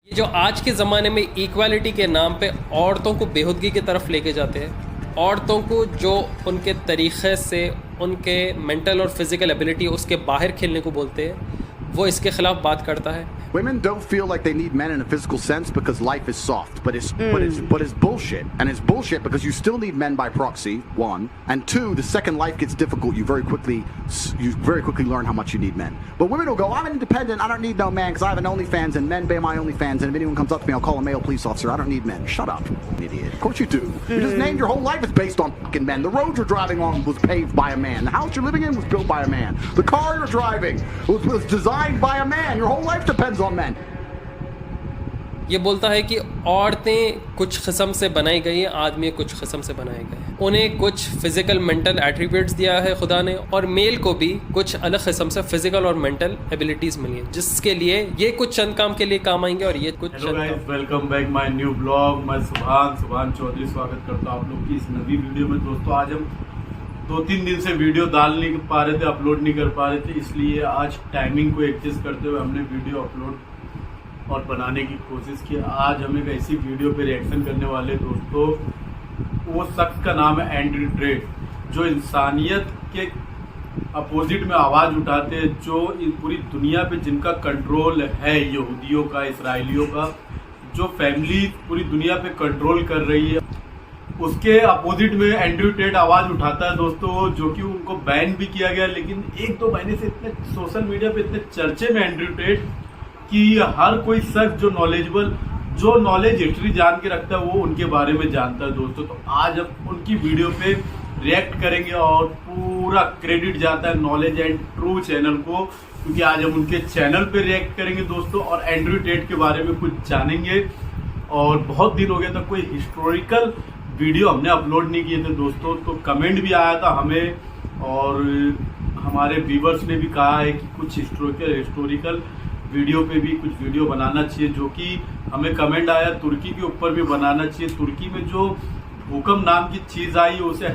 ये जो आज के ज़माने में इक्वालिटी के नाम पे औरतों को बेहूदगी की तरफ लेके जाते हैं, औरतों को जो उनके तरीक़े से उनके मेंटल और फिज़िकल एबिलिटी उसके बाहर खेलने को बोलते हैं, वो इसके ख़िलाफ़ बात करता है। Women don't feel like they need men in a physical sense because life is soft, but it's bullshit, and it's bullshit because you still need men by proxy. One, and two, the second life gets difficult, you very quickly learn how much you need men. But women will go, I'm independent, I don't need no man because I have an OnlyFans, and men pay my OnlyFans, and if anyone comes up to me, I'll call a male police officer. I don't need men. Shut up, idiot. Of course you do. You just named your whole life is based on fucking men. The road you're driving on was paved by a man. The house you're living in was built by a man. The car you're driving was designed by a man. Your whole life depends on men. ये बोलता है कि औरतें कुछ किस्म से बनाई गई हैं, आदमी कुछ किस्म से बनाए गए हैं। उन्हें कुछ फिज़िकल मेंटल एट्रीब्यूट्स दिया है खुदा ने, और मेल को भी कुछ अलग किस्म से फिज़िकल और मेंटल एबिलिटीज़ मिली हैं, जिसके लिए ये कुछ चंद काम के लिए काम आएंगे और ये कुछ hello guys, welcome back my new blog. मैं सुभान चौधरी स्वागत करता हूँ आप लोग की इस नवी वीडियो में। दोस्तों, आज हम 2-3 दिन से वीडियो डाल नहीं पा रहे थे, अपलोड नहीं कर पा रहे थे, इसलिए आज टाइमिंग को एडजस्ट करते हुए हमने वीडियो अपलोड और बनाने की कोशिश की। आज हम एक ऐसी वीडियो पे रिएक्शन करने वाले दोस्तों, वो शख्स का नाम है एंड्रयू टेट, जो इंसानियत के अपोजिट में आवाज़ उठाते हैं, जो पूरी दुनिया पे जिनका कंट्रोल है, यहूदियों का, इसराइलियों का, जो फैमिली पूरी दुनिया पे कंट्रोल कर रही है, उसके अपोजिट में एंड्रयू टेट आवाज़ उठाता है दोस्तों, जो कि उनको बैन भी किया गया। लेकिन 1-2 महीने से इतने सोशल मीडिया पे इतने चर्चे में एंड्रयू टेट कि हर कोई शख्स जो नॉलेज हिस्ट्री जान के रखता है, वो उनके बारे में जानता है दोस्तों। तो आज हम उनकी वीडियो पे रिएक्ट करेंगे और पूरा क्रेडिट जाता है नॉलेज एंड ट्रू चैनल को, क्योंकि आज हम उनके चैनल पे रिएक्ट करेंगे दोस्तों और एंड्रयू टेट के बारे में कुछ जानेंगे। और बहुत दिन हो गया था, कोई हिस्टोरिकल वीडियो हमने अपलोड नहीं किए थे दोस्तों, तो कमेंट भी आया था हमें और हमारे व्यूवर्स ने भी कहा है कि कुछ हिस्टोरिकल वीडियो पे भी कुछ वीडियो बनाना चाहिए, जो कि हमें कमेंट आया तुर्की के ऊपर भी बनाना चाहिए। तुर्की में जो भूकंप नाम की चीज़ आई, उसे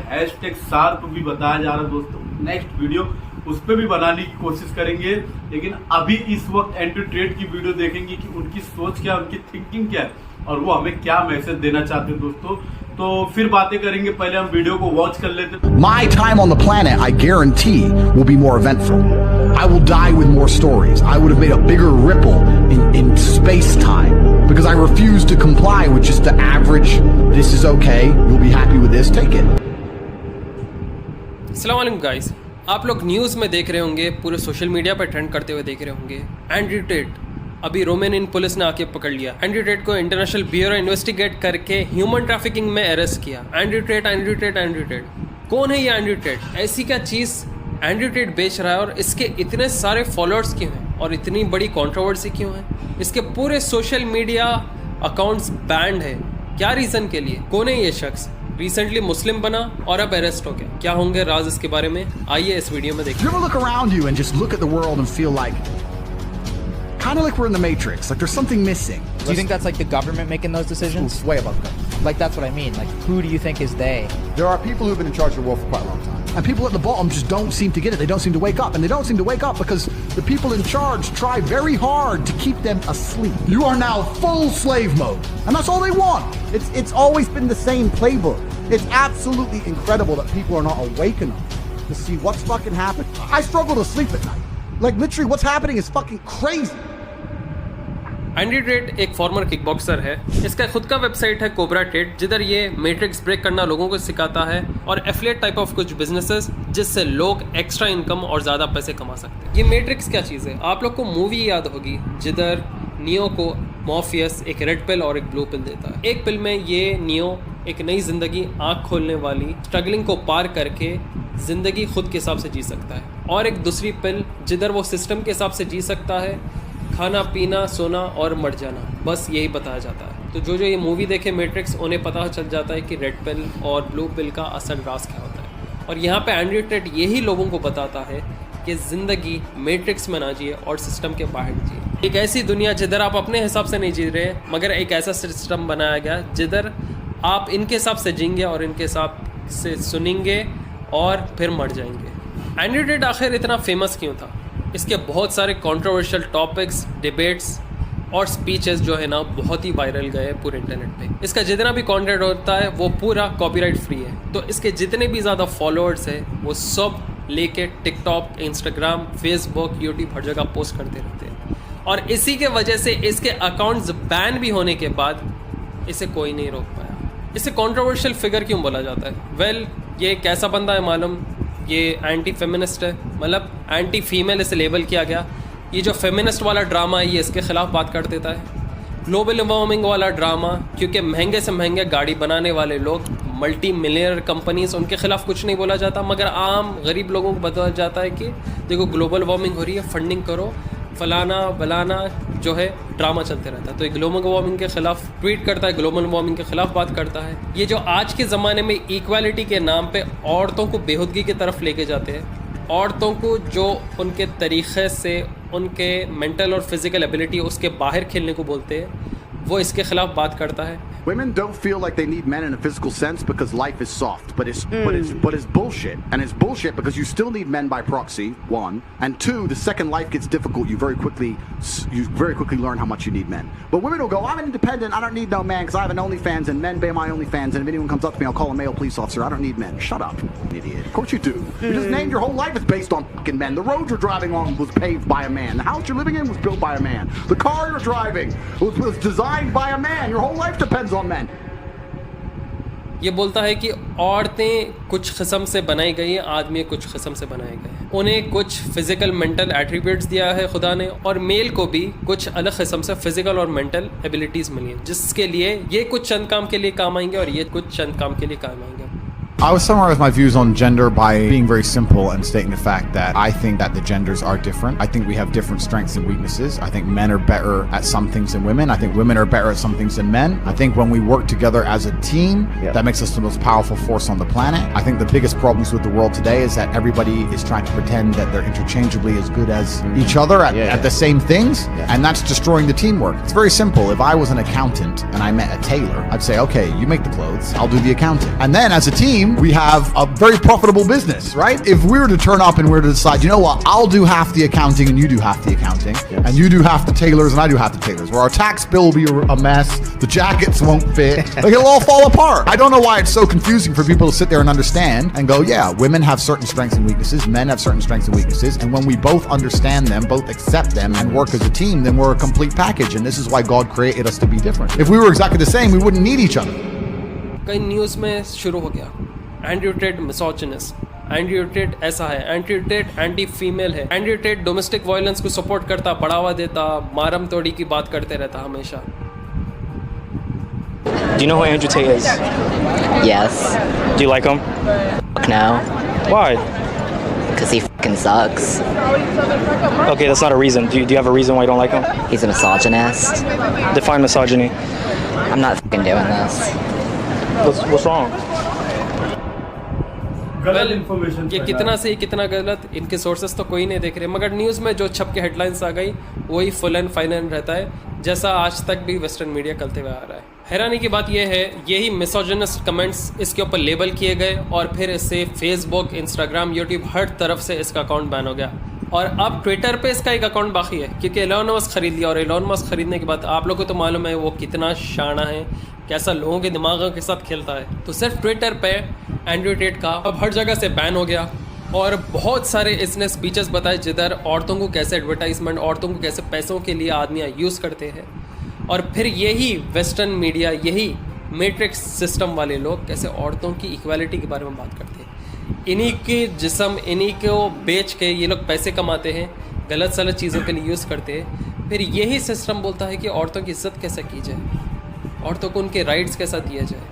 #SARP भी बताया जा रहा है दोस्तों। नेक्स्ट वीडियो उस पर भी बनाने की कोशिश करेंगे, लेकिन अभी इस वक्त एंड्रयू टेट की वीडियो देखेंगे कि उनकी सोच क्या है, उनकी थिंकिंग क्या है और वो हमें क्या मैसेज देना चाहते हैं दोस्तों। तो फिर बातें करेंगे, पहले हम वीडियो को वॉच कर लेते हैं। My time on the planet, I guarantee, will be more eventful. I will die with more stories. I would have made a bigger ripple in space-time because I refuse to comply with just the average, this is okay, you'll be happy with this, take it. अस्सलाम वालेकुम guys, आप लोग news में देख रहे होंगे, पूरे social media पर ट्रेंड करते हुए देख रहे होंगे, एंड्रयू टेट अभी रोमानियन पुलिस ने आके पकड़ लिया। एंड्रयू टेट को इंटरनेशनल ब्यूरो इन्वेस्टिगेट करके ह्यूमन ट्रैफिकिंग में अरेस्ट किया। एंड्रयू टेट कौन है ये एंड्रयू टेट? ऐसी क्या चीज़ एंड्रयू टेट बेच रहा है और इसके इतने सारे फॉलोअर्स क्यों हैं और इतनी बड़ी कंट्रोवर्सी क्यों है? इसके पूरे सोशल मीडिया अकाउंट्स बैंड है, क्या रीज़न के लिए? कौन है ये शख्स? रिसेंटली मुस्लिम बना और अब अरेस्ट हो गया। क्या होंगे राज इसके बारे में? आइए इस वीडियो में देखिए। You ever look around you and just look at the world and feel like, kind of like we're in the Matrix, like there's something missing. Do you think that's like the government making those decisions? It's way above government. Like that's what I mean. Like who do you think is they? There are people who've been in charge of the world for quite a long time. And people at the bottom just don't seem to get it. They don't seem to wake up. And they don't seem to wake up because the people in charge try very hard to keep them asleep. You are now full slave mode. And that's all they want. It's always been the same playbook. It's absolutely incredible that people are not awake enough to see what's fucking happening. I struggle to sleep at night. Like literally what's happening is fucking crazy. Andrew Tate एक farmer kickboxer है। इसका खुद का website है cobra TET, जिधर ये matrix break करना लोगों को सिखाता है और एफिलिएट टाइप ऑफ कुछ बिजनेसेस, जिससे लोग एक्स्ट्रा इनकम और ज़्यादा पैसे कमा सकते हैं। ये मैट्रिक्स क्या चीज़ है? आप लोग को मूवी याद होगी, जिधर नियो को मॉर्फियस एक रेड पिल और एक ब्लू पिल देता है। एक पिल में ये नियो एक नई ज़िंदगी, आँख खोलने वाली, स्ट्रगलिंग को पार करके ज़िंदगी खुद के हिसाब से जी सकता है, और एक दूसरी पिल जिधर वो सिस्टम के हिसाब से जी सकता है, खाना पीना सोना और मर जाना, बस यही बताया जाता है। तो जो ये मूवी देखे मैट्रिक्स, उन्हें पता चल जाता है कि रेड पिल और ब्लू पिल का असल राज क्या होता है। और यहाँ पे एंड्रयू टेट यही लोगों को बताता है कि ज़िंदगी मैट्रिक्स में ना जिए और सिस्टम के बाहर जिए। एक ऐसी दुनिया जिधर आप अपने हिसाब से नहीं जी रहे, मगर एक ऐसा सिस्टम बनाया गया जिधर आप इनके हिसाब से जीएंगे और इनके हिसाब से सुनेंगे और फिर मर जाएंगे। एंड्रयू टेट आखिर इतना फेमस क्यों था? इसके बहुत सारे कंट्रोवर्शियल टॉपिक्स, डिबेट्स और स्पीचेस जो है ना बहुत ही वायरल गए पूरे इंटरनेट पे। इसका जितना भी कंटेंट होता है वो पूरा कॉपीराइट फ्री है, तो इसके जितने भी ज़्यादा फॉलोअर्स हैं वो सब लेके टिकटॉक, इंस्टाग्राम, फेसबुक, यूट्यूब हर जगह पोस्ट करते रहते हैं। और इसी के वजह से इसके अकाउंट्स बैन भी होने के बाद इसे कोई नहीं रोक पाया। इसे कंट्रोवर्शियल फिगर क्यों बोला जाता है? वेल, ये कैसा बंदा है मालूम? ये एंटी फेमिनिस्ट है, मतलब एंटी फीमेल इसे लेबल किया गया। ये जो फेमिनिस्ट वाला ड्रामा है ये इसके ख़िलाफ़ बात कर देता है। ग्लोबल वार्मिंग वाला ड्रामा, क्योंकि महंगे से महंगे गाड़ी बनाने वाले लोग, मल्टी मिलियनर कंपनीज, उनके ख़िलाफ़ कुछ नहीं बोला जाता, मगर आम गरीब लोगों को बताया जाता है कि देखो ग्लोबल वार्मिंग हो रही है, फंडिंग करो, फलाना बलाना जो है ड्रामा चलते रहता है। तो ये ग्लोबल वार्मिंग के ख़िलाफ़ ट्वीट करता है, ग्लोबल वार्मिंग के ख़िलाफ़ बात करता है। ये जो आज के ज़माने में इक्वालिटी के नाम पे औरतों को बेहूदगी की तरफ लेके जाते हैं, औरतों को जो उनके तरीक़े से उनके मेंटल और फिज़िकल एबिलिटी उसके बाहर खेलने को बोलते हैं, वो इसके ख़िलाफ़ बात करता है। Women don't feel like they need men in a physical sense because life is soft, but it's bullshit, and it's bullshit because you still need men by proxy. One, and two, the second life gets difficult, you very quickly learn how much you need men. But women will go, I'm independent, I don't need no man because I have an OnlyFans, and men pay my OnlyFans, and if anyone comes up to me, I'll call a male police officer. I don't need men. Shut up, idiot. Of course you do. You just named your whole life is based on fucking men. The road you're driving on was paved by a man. The house you're living in was built by a man. The car you're driving was designed by a man. Your whole life depends on men. ये बोलता है कि औरतें कुछ किस्म से बनाई गई हैं, आदमी कुछ किस्म से बनाए गए हैं। उन्हें कुछ फिजिकल मेंटल एट्रीब्यूट्स दिया है खुदा ने, और मेल को भी कुछ अलग किस्म से फिजिकल और मेंटल एबिलिटीज़ मिली हैं, जिसके लिए ये कुछ चंद काम के लिए काम आएंगे और ये कुछ चंद काम के लिए काम आएंगे। I would summarize my views on gender by being very simple and stating the fact that I think that the genders are different. I think we have different strengths and weaknesses. I think men are better at some things than women. I think women are better at some things than men. I think when we work together as a team, that makes us the most powerful force on the planet. I think the biggest problems with the world today is that everybody is trying to pretend that they're interchangeably as good as each other at the same things, and that's destroying the teamwork. It's very simple. If I was an accountant and I met a tailor, I'd say, okay, you make the clothes, I'll do the accounting. And then as a team, we have a very profitable business, right? If we were to turn up and we were to decide, you know what, I'll do half the accounting and you do half the accounting, and you do half the tailors and I do half the tailors, where our tax bill will be a mess, the jackets won't fit, like it'll all fall apart. I don't know why it's so confusing for people to sit there and understand and go, yeah, women have certain strengths and weaknesses, men have certain strengths and weaknesses, and when we both understand them, both accept them and work as a team, then we're a complete package, and this is why God created us to be different. If we were exactly the same, we wouldn't need each other. कई news में शुरू हो गया Andrew Tate misogynist, Andrew Tate ऐसा है, Andrew TET anti female है, Andrew TET domestic violence को support करता, बढ़ावा देता, मारम तोड़ी की बात करते रहता हमेशा। Do you know who Andrew Tate is? Yes. Do you like him? Fuck no. Why? Because he fucking sucks. Okay, that's not a reason. Do you have a reason why you don't like him? He's a misogynist. Define misogyny. I'm not fucking doing this. What's wrong? गलत information ये कितना सही कितना गलत, इनके sources तो कोई नहीं देख रहे, मगर न्यूज़ में जो छप के हेडलाइंस आ गई वही फुल एंड फाइनल रहता है, जैसा आज तक भी वेस्टर्न मीडिया करते हुए आ रहा है। हैरानी की बात यह है, यही मिसोजिनिस्ट कमेंट्स इसके ऊपर लेबल किए गए और फिर इससे फेसबुक, इंस्टाग्राम, यूट्यूब हर तरफ से इसका अकाउंट बैन हो गया, और अब ट्विटर पे इसका एक अकाउंट बाकी है क्योंकि एलोन मस्क खरीद लिया। और एलोन मस्क खरीदने के बाद आप लोगों को तो मालूम है वो कितना शाना है, कैसा लोगों के दिमागों के साथ खेलता है। तो सिर्फ ट्विटर पे एंड्रयू टेट का अब हर जगह से बैन हो गया, और बहुत सारे इसने स्पीचेस बताए जिधर औरतों को कैसे एडवर्टाइजमेंट, औरतों को कैसे पैसों के लिए आदमियाँ यूज़ करते हैं, और फिर यही वेस्टर्न मीडिया, यही मैट्रिक्स सिस्टम वाले लोग कैसे औरतों की इक्वालिटी के बारे में बात करते हैं। इन्हीं के जिस्म, इन्हीं को बेच के ये लोग पैसे कमाते हैं, गलत सलत चीज़ों के लिए यूज़ करते हैं। फिर यही सिस्टम बोलता है कि औरतों की इज्जत कैसे की जाए, औरतों को उनके राइट्स कैसा दिया जाए।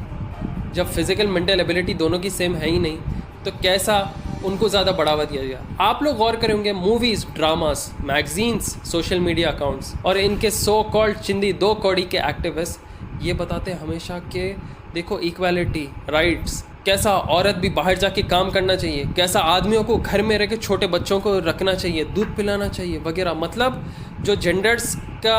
जब फिज़िकल मेंटल एबिलिटी दोनों की सेम है ही नहीं, तो कैसा उनको ज़्यादा बढ़ावा दिया गया। आप लोग गौर करेंगे, movies, dramas, magazines, social media accounts और इनके सो कॉल्ड चिंदी 2 कौड़ी के एक्टिविस्ट ये बताते हैं हमेशा कि देखो इक्वालिटी, राइट्स, कैसा औरत भी बाहर जाके काम करना चाहिए, कैसा आदमियों को घर में रह के छोटे बच्चों को रखना चाहिए, दूध पिलाना चाहिए वगैरह। मतलब जो जेंडर्स का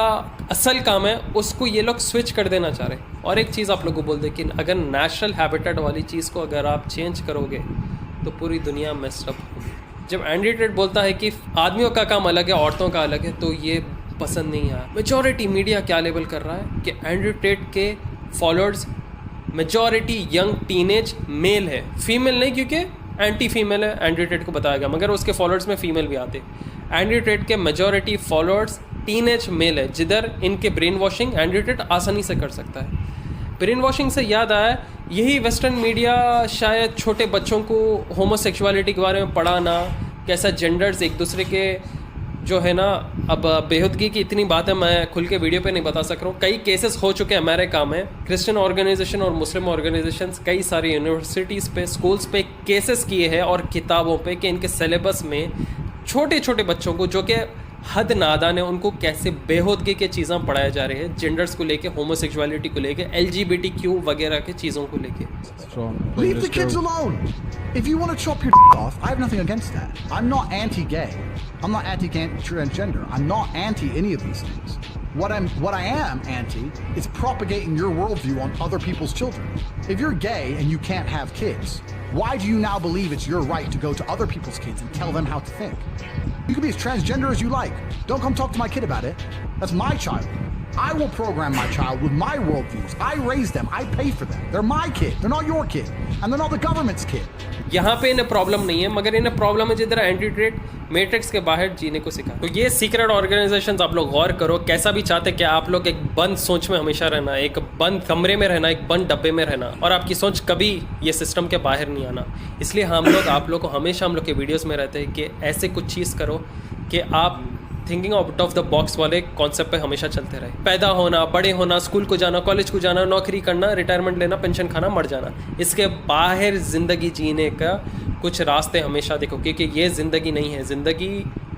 असल काम है उसको ये लोग स्विच कर देना चाह रहे हैं। और एक चीज़ आप लोग को बोल दे कि अगर नेचुरल हैबिटेट वाली चीज़ को अगर आप चेंज करोगे तो पूरी दुनिया मेस्ड अप होगी। जब एंड्रयू टेट बोलता है कि आदमियों का काम अलग है, औरतों का अलग है, तो ये पसंद नहीं आया। मेजॉरिटी मीडिया क्या लेबल कर रहा है कि एंड्रयू टेट के followers majority young teenage male है, फीमेल नहीं, क्योंकि एंटी फीमेल है एंड्रयू टेट को बताया गया, मगर उसके फॉलोअर्स में फीमेल भी आते। एंड्रयू टेट के मेजॉरिटी फॉलोअर्स टीनेज मेल है, जिधर इनके ब्रेन वॉशिंग एंड्रयू टेट आसानी से कर सकता है। ब्रेन वॉशिंग से याद आया, यही वेस्टर्न मीडिया शायद छोटे बच्चों को होमोसेक्सुअलिटी के बारे में पढ़ाना, कैसा जेंडर्स एक दूसरे के जो है ना, अब बेहूदगी की इतनी बात है, मैं खुल के वीडियो पे नहीं बता सक रहा हूँ। कई केसेस हो चुके हैं अमेरिका में, क्रिश्चियन ऑर्गेनाइजेशन और मुस्लिम ऑर्गेनाइजेशंस कई सारी यूनिवर्सिटीज़ पे, स्कूल्स पे केसेस किए हैं और किताबों पे कि इनके सिलेबस में छोटे छोटे बच्चों को जो कि हद नादान है, उनको कैसे बेहूदगी के चीज़ें पढ़ाया जा रही है, जेंडर्स को लेके, होमोसेक्सुअलिटी को लेके, LGBTQ वगैरह के चीज़ों को लेके। Leave the kids alone. If you want to chop your off, I have nothing against that. I'm not anti-gay. I'm not anti-transgender. I'm not anti any of these things. What I am anti is propagating your worldview on other people's children. If you're gay and you can't have kids, why do you now believe it's your right to go to other people's kids and tell them how to think? You can be as transgender as you like. Don't come talk to my kid about it. That's my child. I will program my child with my worldviews. I raise them. I pay for them. They're my kid. They're not your kid. And they're not the government's kid. यहाँ पे इन्हें problem नहीं है, मगर इन्हें problem है जिधर anti TET matrix के बाहर जीने को सिखा। तो ये सीक्रेट ऑर्गेनाइजेशंस आप लोग गौर करो, कैसा भी चाहते कि आप लोग एक बंद सोच में हमेशा रहना, एक बंद कमरे में रहना, एक बंद डब्बे में रहना, और आपकी सोच कभी ये सिस्टम के बाहर नहीं आना। इसलिए हम लोग आप लोग को हमेशा हम लोग के वीडियोज़ में रहते हैं कि ऐसे कुछ चीज़ करो कि आप thinking out of the box वाले कॉन्सेप्ट पे हमेशा चलते रहे। पैदा होना, बड़े होना, स्कूल को जाना, कॉलेज को जाना, नौकरी करना, रिटायरमेंट लेना, पेंशन खाना, मर जाना, इसके बाहर ज़िंदगी जीने का कुछ रास्ते हमेशा देखो, क्योंकि ये ज़िंदगी नहीं है। ज़िंदगी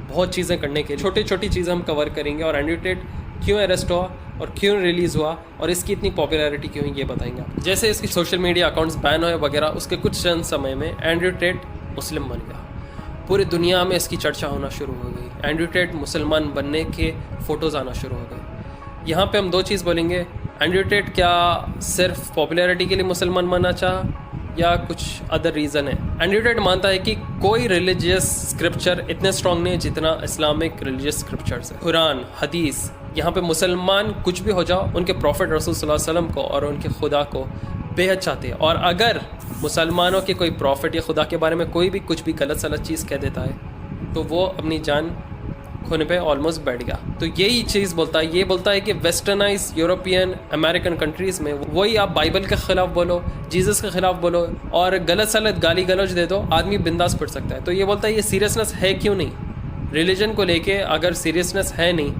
बहुत चीज़ें करने के लिए, छोटी छोटी चीज़ें हम कवर करेंगे, और एंड्रयू टेट क्यों अरेस्ट हुआ और क्यों रिलीज़ हुआ और इसकी इतनी पॉपुलैरिटी क्यों है, ये बताएंगे आप। जैसे इसकी सोशल मीडिया अकाउंट्स बैन हुए वगैरह, उसके कुछ चंद समय में एंड्रयू टेट मुस्लिम बन गया। पूरी दुनिया में इसकी चर्चा होना शुरू हो गई। एंड्रयू टेट मुसलमान बनने के फ़ोटोज़ आना शुरू हो गए। यहाँ पे हम दो चीज़ बोलेंगे, एंड्रयू टेट क्या सिर्फ पॉपुलैरिटी के लिए मुसलमान बनना चाहा या कुछ अदर रीज़न है। एंड्रयू टेट मानता है कि कोई रिलीजियस स्क्रिप्चर इतने स्ट्रॉन्ग नहीं है जितना इस्लामिक रिलीजियस स्क्रिप्चर्स है। कुरान, हदीस, यहाँ पे मुसलमान कुछ भी हो जाओ, उनके प्रॉफिट रसूल सल्लल्लाहु अलैहि वसल्लम को और उनके खुदा को बेहद चाहते हैं, और अगर मुसलमानों के कोई प्रॉफिट या खुदा के बारे में कोई भी कुछ भी गलत सलत चीज़ कह देता है तो वो अपनी जान खोने पे ऑलमोस्ट बैठ गया। तो यही चीज़ बोलता है, ये बोलता है कि वेस्टर्नाइज यूरोपियन अमेरिकन कंट्रीज़ में वही आप बाइबल के ख़िलाफ़ बोलो, जीसस के ख़िलाफ़ बोलो और गलत सलत गाली गलौज दे दो, आदमी बिंदास पढ़ सकता है। तो ये बोलता है ये सीरियसनेस है क्यों नहीं, रिलीजन को लेके अगर सीरियसनेस है नहीं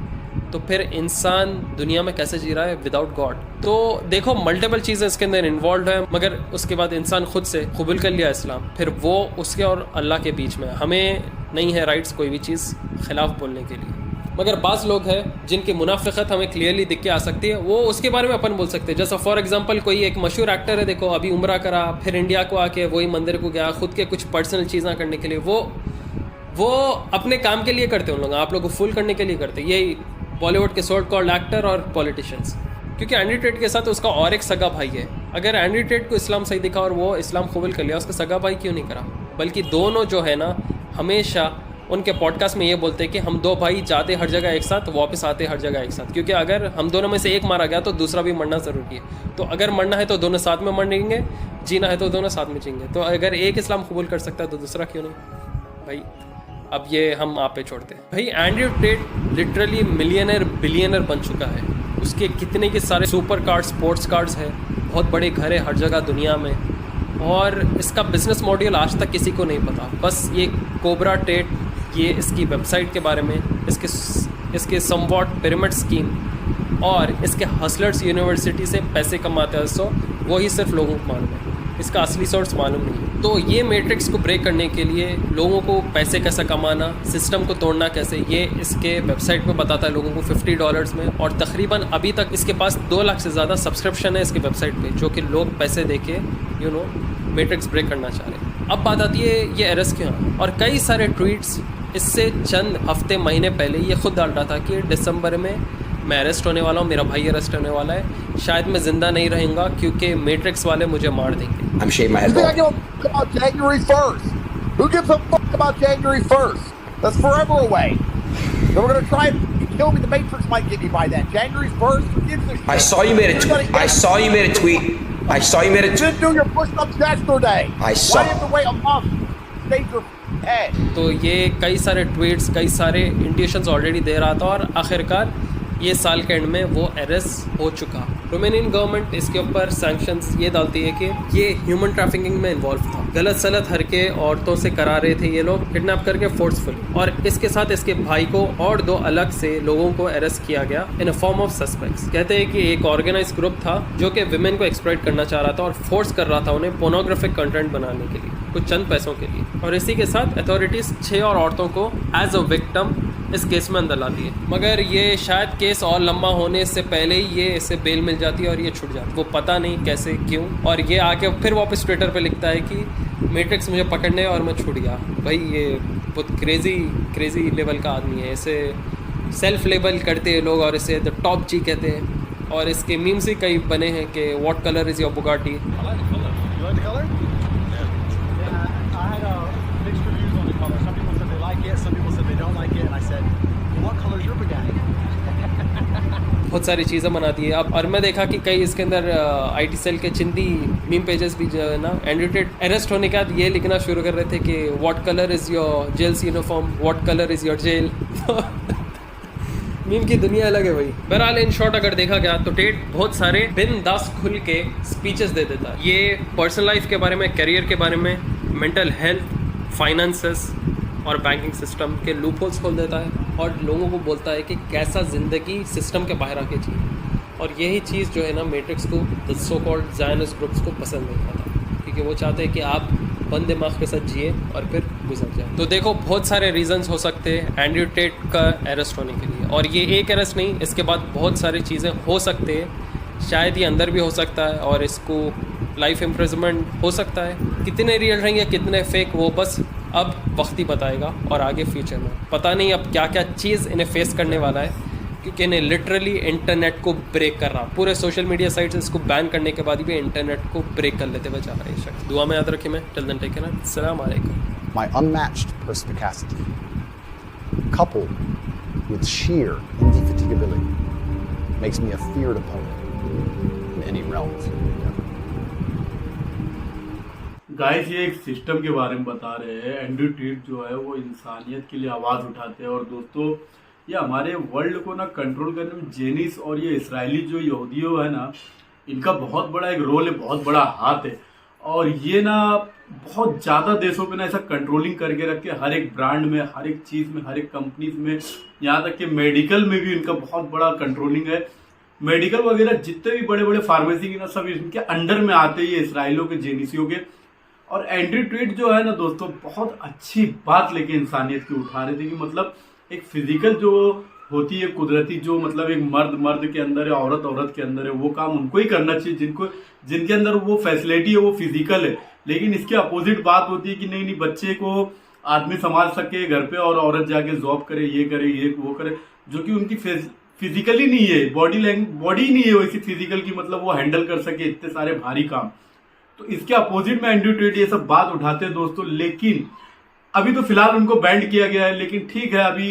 तो फिर इंसान दुनिया में कैसे जी रहा है विदाउट गॉड। तो देखो मल्टीपल चीज़ें इसके अंदर इन्वॉल्व है, मगर उसके बाद इंसान खुद से कबूल कर लिया इस्लाम, फिर वो उसके और अल्लाह के बीच में, हमें नहीं है राइट्स कोई भी चीज़ खिलाफ बोलने के लिए। मगर बाज़ लोग हैं जिनकी मुनाफिकत हमें क्लियरली दिख के आ सकती है, वो उसके बारे में अपन बोल सकते हैं। जैसा फॉर एग्जांपल कोई एक मशहूर एक्टर है, देखो अभी उम्रा करा, फिर इंडिया को आके वही मंदिर को गया, खुद के कुछ पर्सनल चीज़ें करने के लिए, वो अपने काम के लिए करते हैं, उन लोग आप लोगों को फुल करने के लिए करते हैं। यही बॉलीवुड के सॉल्ट कॉल्ड एक्टर और पॉलिटिशियंस, क्योंकि एंड्रयू टेट के साथ उसका और एक सगा भाई है। अगर एंड्रयू टेट को इस्लाम सही दिखा और वो इस्लाम कबूल कर लिया, उसका सगा भाई क्यों नहीं करा? बल्कि दोनों जो है ना, हमेशा उनके पॉडकास्ट में ये बोलते हैं कि हम दो भाई जाते हर जगह एक साथ, वापस आते हर जगह एक साथ, क्योंकि अगर हम दोनों में से एक मारा गया तो दूसरा भी मरना ज़रूरी है। तो अगर मरना है तो दोनों साथ में मरेंगे, जीना है तो दोनों साथ में जीएंगे। तो अगर एक इस्लाम कबूल कर सकता है तो दूसरा क्यों नहीं भाई? अब ये हम आप पे छोड़ते हैं भाई। Andrew Tate literally millionaire billionaire बन चुका है। उसके कितने के सारे सुपर कार्स, स्पोर्ट्स कार्स है, बहुत बड़े घर है हर जगह दुनिया में, और इसका बिजनेस मॉडल आज तक किसी को नहीं पता। बस ये कोबरा टेट, ये इसकी वेबसाइट के बारे में, इसके समवॉट पिरामिड स्कीम और इसके हसलर्स यूनिवर्सिटी से पैसे कमाते हैं, सो वही सिर्फ लोगों को मालूम है, इसका असली सोर्स मालूम नहीं। तो ये मैट्रिक्स को ब्रेक करने के लिए लोगों को पैसे कैसे कमाना, सिस्टम को तोड़ना कैसे, ये इसके वेबसाइट में बताता है लोगों को $50 में, और तकरीबन अभी तक इसके पास 2 लाख से ज़्यादा सब्सक्रिप्शन है इसके वेबसाइट पे, जो कि लोग पैसे दे के मैट्रिक्स ब्रेक करना चाह रहे हैं। अब बात आती है ये अरेस्ट क्यों, और कई सारे ट्वीट्स इससे चंद हफ्ते महीने पहले ये खुद डाल रहा था कि दिसंबर में मैं अरेस्ट होने वाला हूँ, मेरा भाई अरेस्ट होने वाला है, शायद मैं ज़िंदा नहीं रहूँगा क्योंकि मैट्रिक्स वाले मुझे मार देंगे। I'm shaving my head bald. About January 1st. Who gives a fuck about January 1st? That's forever away. Then we're going to try and kill me. The Matrix might get me by then. January 1st, who gives a shit? I saw you made a tweet. I saw you made a tweet. I saw you made a You didn't do your push-ups yesterday. I saw- Why do you have to wait a month? State your head. तो ये कई सारे tweets, कई सारे indications already दे रहा था और आखिरकार ये साल के एंड में वो अरेस्ट हो चुका। रोमानियन गवर्नमेंट इसके ऊपर सैंक्शंस ये डालती है कि ये ह्यूमन ट्रैफिकिंग में इन्वॉल्व था, गलत सलत हरकतें औरतों से करा रहे थे ये लोग किडनैप करके फोर्सफुली, और इसके साथ इसके भाई को और 2 अलग से लोगों को अरेस्ट किया गया इन अ फॉर्म ऑफ सस्पेक्ट्स। कहते हैं कि एक ऑर्गेनाइज ग्रुप था जो कि विमेन को एक्सप्लॉइट करना चाह रहा था और फोर्स कर रहा था उन्हें पोर्नोग्राफिक कंटेंट बनाने के लिए कुछ चंद पैसों के लिए, और इसी के साथ अथॉरिटीज़ 6 और औरतों को एज अ विक्टिम इस केस में अंदर लाती है। मगर ये शायद केस और लंबा होने से पहले ही ये इसे बेल मिल जाती है और ये छूट जाती है, वो पता नहीं कैसे क्यों, और ये आके फिर वापस ट्विटर पे लिखता है कि मैट्रिक्स मुझे पकड़ने और मैं छूट गया। भाई ये बहुत क्रेजी लेवल का आदमी है, इसे सेल्फ लेबल करते हैं लोग और इसे द टॉप जी कहते हैं, और इसके मीम्स ही कई बने हैं कि what colour is your Bugatti. बहुत सारी चीज़ें बनाती है अब, और मैं देखा कि कई इसके अंदर आईटी सेल के चिंदी मीम पेजेस भी जो है ना, एंड्रयू टेट अरेस्ट होने के बाद ये लिखना शुरू कर रहे थे कि what colour is your jail's uniform, what colour is your jail. Meme की दुनिया अलग है भाई। बहरहाल इन शॉर्ट अगर देखा गया तो टेट बहुत सारे बिंदास खुल के स्पीचेस दे देता है। ये पर्सनल लाइफ के बारे में, करियर के बारे में, मेंटल हेल्थ, फाइनेंसेस और बैंकिंग सिस्टम के लूप होल्स खोल देता है और लोगों को बोलता है कि कैसा ज़िंदगी सिस्टम के बाहर आके चाहिए, और यही चीज़ जो है ना मैट्रिक्स को, the so called Zionist groups को पसंद नहीं आता, क्योंकि वो चाहते हैं कि आप बंद दिमाग के साथ जिए और फिर गुजर जाए। तो देखो बहुत सारे रीजंस हो सकते हैं एंड्रयू टेट का अरेस्ट होने के लिए, और ये एक अरेस्ट नहीं, इसके बाद बहुत सारी चीज़ें हो सकते हैं। शायद ये अंदर भी हो सकता है और इसको लाइफ इम्प्रिजनमेंट हो सकता है। कितने रियल रहेंगे कितने फेक वो बस अब वक्त ही बताएगा, और आगे फ्यूचर में पता नहीं अब क्या क्या चीज़ इन्हें फेस करने वाला है, क्योंकि इन्हें लिटरली इंटरनेट को ब्रेक कर रहा, पूरे सोशल मीडिया साइट्स इसको बैन करने के बाद भी इंटरनेट को ब्रेक कर लेते हुए जा रहा है ये शख्स। दुआ में याद रखिए। मैं टिल देन टेक केयर, अस्सलाम वालेकुम। My unmatched perspicacity, coupled with sheer indefatigability, makes me a feared opponent in any realm of endeavor. Guys ये एक सिस्टम के बारे में बता रहे हैं। एंड्रयू टेट जो है वो इंसानियत के लिए आवाज़ उठाते हैं, और दोस्तों ये हमारे वर्ल्ड को ना कंट्रोल करने में जेनिस और ये इसराइली जो यहूदियों है ना, इनका बहुत बड़ा एक रोल है, बहुत बड़ा हाथ है, और ये ना बहुत ज़्यादा देशों पे ना ऐसा कंट्रोलिंग करके रख के हर एक ब्रांड में, हर एक चीज़ में, हर एक कंपनीज में, यहाँ तक कि मेडिकल में भी इनका बहुत बड़ा कंट्रोलिंग है। मेडिकल वगैरह जितने भी बड़े बड़े फार्मेसी की ना सब इनके अंडर में आते ही इसराइलों के, जेनिसियों के। और एंड्रयू टेट जो है ना दोस्तों बहुत अच्छी बात लेके इंसानियत की उठा रहे थे कि मतलब एक फिजिकल जो होती है कुदरती, जो मतलब एक मर्द के अंदर है, औरत के अंदर है, वो काम उनको ही करना चाहिए जिनके अंदर वो फैसिलिटी है, वो फिजिकल है। लेकिन इसके अपोजिट बात होती है कि नहीं बच्चे को आदमी संभाल सके घर पे और औरत जाके जॉब करे, ये करे, ये वो करे, जो कि उनकी फिजिकली नहीं है, बॉडी नहीं है वैसी फिजिकल की, मतलब वो हैंडल कर सके इतने सारे भारी काम। तो इसके अपोजिट में एंड्रयू टेट ये सब बात उठाते हैं दोस्तों। लेकिन अभी तो फिलहाल उनको बैंड किया गया है, लेकिन ठीक है अभी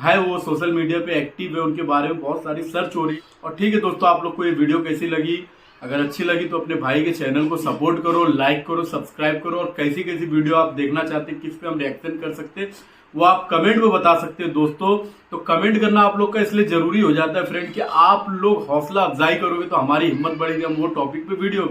है वो सोशल मीडिया पे एक्टिव है, उनके बारे में बहुत सारी सर्च हो रही। और ठीक है दोस्तों, आप लोग को ये वीडियो कैसी लगी? अगर अच्छी लगी तो अपने भाई के चैनल को सपोर्ट करो, लाइक करो, सब्सक्राइब करो, और कैसी कैसी वीडियो आप देखना चाहते हैं, किस पे हम रिएक्शन कर सकते हैं, वो आप कमेंट में बता सकते हैं दोस्तों। तो कमेंट करना आप लोग का इसलिए जरूरी हो जाता है फ्रेंड कि आप लोग हौसला अफजाई करोगे तो हमारी हिम्मत बढ़ेगी, हम वो टॉपिक पे वीडियो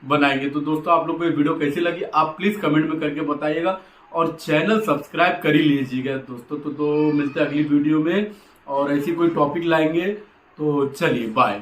बनाएंगे। तो दोस्तों आप लोग को ये वीडियो कैसी लगी आप प्लीज कमेंट में करके बताइएगा, और चैनल सब्सक्राइब कर ही लीजिएगा दोस्तों। तो मिलते हैं अगली वीडियो में और ऐसी कोई टॉपिक लाएंगे। तो चलिए बाय।